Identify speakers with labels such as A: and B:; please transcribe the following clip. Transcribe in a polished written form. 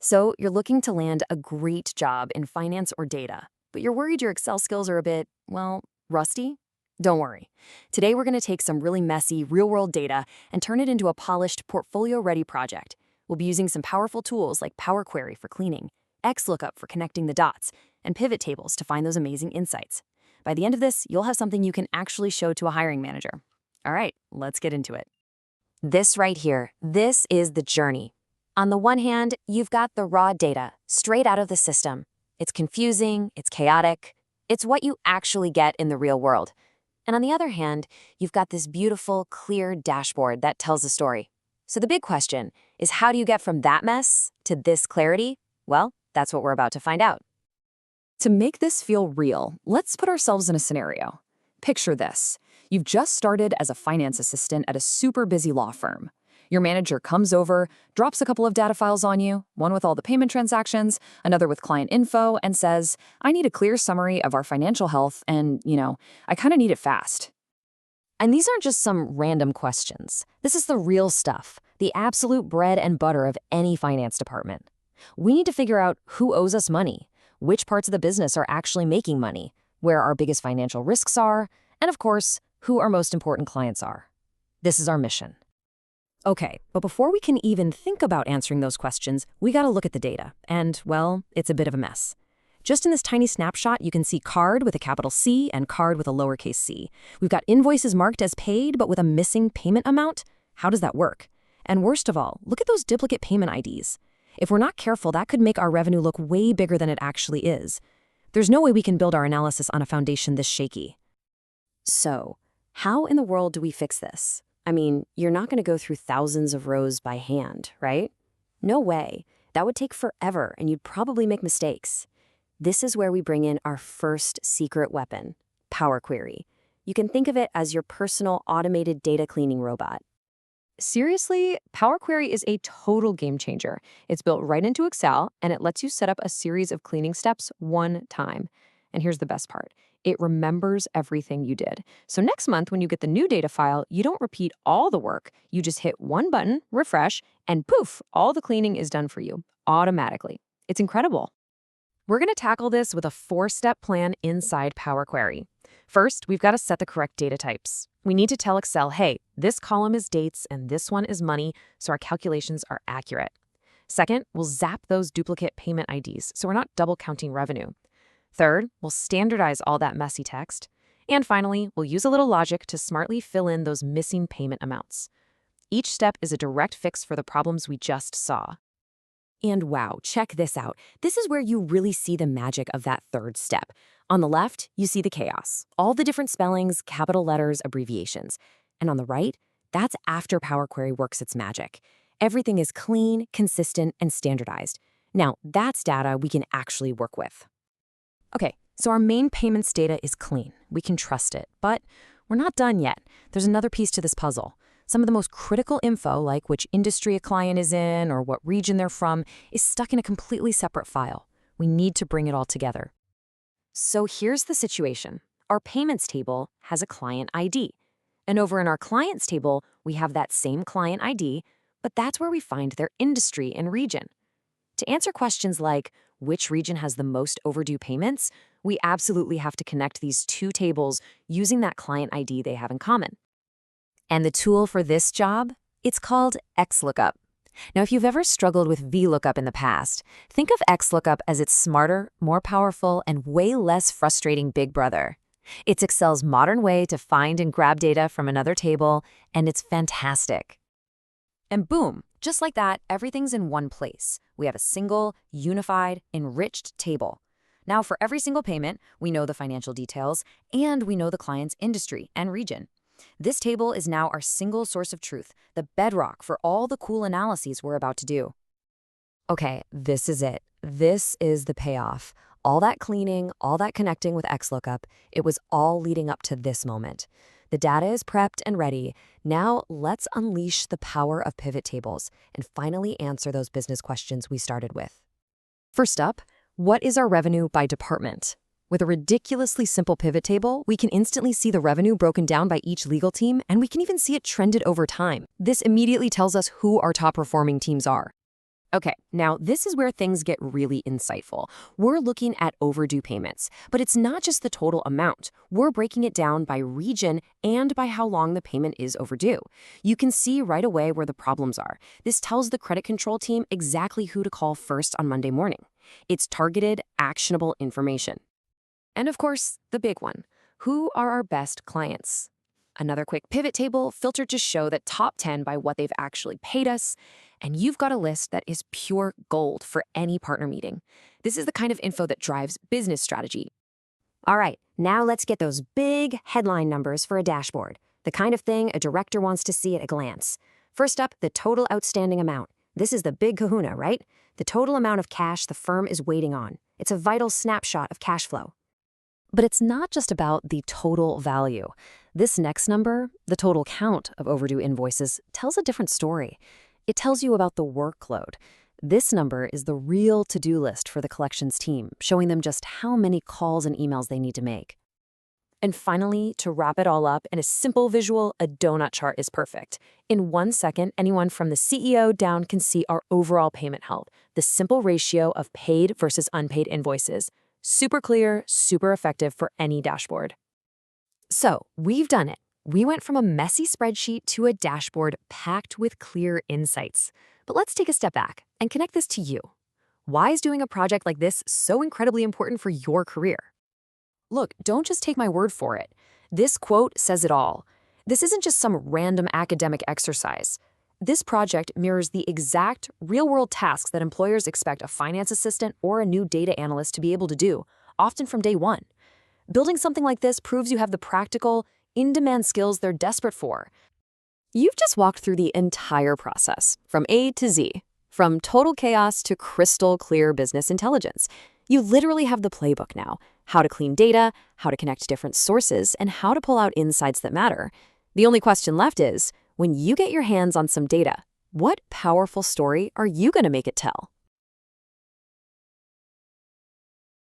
A: So you're looking to land a great job in finance or data, but you're worried your Excel skills are a bit, well, rusty? Don't worry. Today we're going to take some really messy, real-world data and turn it into a polished, portfolio-ready project. We'll be using some powerful tools like Power Query for cleaning, XLOOKUP for connecting the dots, and pivot tables to find those amazing insights. By the end of this, you'll have something you can actually show to a hiring manager. All right, let's get into it. This right here, this is the journey. On the one hand, you've got the raw data, straight out of the system. It's confusing, it's chaotic, it's what you actually get in the real world. And on the other hand, you've got this beautiful, clear dashboard that tells a story. So the big question is, how do you get from that mess to this clarity? Well, that's what we're about to find out.
B: To make this feel real, let's put ourselves in a scenario. Picture this. You've just started as a finance assistant at a super busy law firm. Your manager comes over, drops a couple of data files on you, one with all the payment transactions, another with client info, and says, I need a clear summary of our financial health and, I kind of need it fast.
A: And these aren't just some random questions. This is the real stuff, the absolute bread and butter of any finance department. We need to figure out who owes us money, which parts of the business are actually making money, where our biggest financial risks are, and of course, who our most important clients are. This is our mission. Okay, but before we can even think about answering those questions, we gotta look at the data. And, well, it's a bit of a mess. Just in this tiny snapshot, you can see card with a capital C and card with a lowercase c. We've got invoices marked as paid, but with a missing payment amount. How does that work? And worst of all, look at those duplicate payment IDs. If we're not careful, that could make our revenue look way bigger than it actually is. There's no way we can build our analysis on a foundation this shaky. So, how in the world do we fix this? I mean, you're not going to go through thousands of rows by hand, right? No way. That would take forever, and you'd probably make mistakes. This is where we bring in our first secret weapon, Power Query. You can think of it as your personal automated data cleaning robot.
C: Seriously, Power Query is a total game changer. It's built right into Excel, and it lets you set up a series of cleaning steps one time. And here's the best part. It remembers everything you did. So next month, when you get the new data file, you don't repeat all the work. You just hit one button, refresh, and poof, all the cleaning is done for you automatically. It's incredible. We're going to tackle this with a 4-step plan inside Power Query. First, we've got to set the correct data types. We need to tell Excel, hey, this column is dates and this one is money, so our calculations are accurate. Second, we'll zap those duplicate payment IDs so we're not double counting revenue. Third, we'll standardize all that messy text. And finally, we'll use a little logic to smartly fill in those missing payment amounts. Each step is a direct fix for the problems we just saw.
A: And wow, check this out. This is where you really see the magic of that third step. On the left, you see the chaos, all the different spellings, capital letters, abbreviations. And on the right, that's after Power Query works its magic. Everything is clean, consistent, and standardized. Now, that's data we can actually work with. Okay, so our main payments data is clean. We can trust it, but we're not done yet. There's another piece to this puzzle. Some of the most critical info, like which industry a client is in or what region they're from, is stuck in a completely separate file. We need to bring it all together. So here's the situation. Our payments table has a client ID. And over in our clients table, we have that same client ID, but that's where we find their industry and region. To answer questions like, which region has the most overdue payments, we absolutely have to connect these two tables using that client ID they have in common. And the tool for this job? It's called XLOOKUP. Now, if you've ever struggled with VLOOKUP in the past, think of XLOOKUP as its smarter, more powerful, and way less frustrating big brother. It's Excel's modern way to find and grab data from another table, and it's fantastic. And boom, just like that, everything's in one place. We have a single, unified, enriched table. Now, for every single payment, we know the financial details, and we know the client's industry and region. This table is now our single source of truth, the bedrock for all the cool analyses we're about to do. Okay, this is it. This is the payoff. All that cleaning, all that connecting with XLOOKUP, it was all leading up to this moment. The data is prepped and ready. Now let's unleash the power of pivot tables and finally answer those business questions we started with. First up, what is our revenue by department? With a ridiculously simple pivot table, we can instantly see the revenue broken down by each legal team, and we can even see it trended over time. This immediately tells us who our top performing teams are. Okay, now this is where things get really insightful. We're looking at overdue payments, but it's not just the total amount. We're breaking it down by region and by how long the payment is overdue. You can see right away where the problems are. This tells the credit control team exactly who to call first on Monday morning. It's targeted, actionable information.
C: And of course, the big one. Who are our best clients? Another quick pivot table filtered to show the top 10 by what they've actually paid us. And you've got a list that is pure gold for any partner meeting. This is the kind of info that drives business strategy.
A: All right, now let's get those big headline numbers for a dashboard, the kind of thing a director wants to see at a glance. First up, the total outstanding amount. This is the big kahuna, right? The total amount of cash the firm is waiting on. It's a vital snapshot of cash flow.
C: But it's not just about the total value. This next number, the total count of overdue invoices, tells a different story. It tells you about the workload. This number is the real to-do list for the collections team, showing them just how many calls and emails they need to make.
B: And finally, to wrap it all up in a simple visual, a donut chart is perfect. In 1 second, anyone from the CEO down can see our overall payment health, the simple ratio of paid versus unpaid invoices. Super clear, super effective for any dashboard.
C: So, we've done it. We went from a messy spreadsheet to a dashboard packed with clear insights. But let's take a step back and connect this to you. Why is doing a project like this so incredibly important for your career?
B: Look, don't just take my word for it. This quote says it all. This isn't just some random academic exercise. This project mirrors the exact real-world tasks that employers expect a finance assistant or a new data analyst to be able to do, often from day one. Building something like this proves you have the practical, in-demand skills they're desperate for.
C: You've just walked through the entire process, from A to Z, from total chaos to crystal clear business intelligence. You literally have the playbook now: how to clean data, how to connect different sources, and how to pull out insights that matter. The only question left is, when you get your hands on some data, what powerful story are you going to make it tell?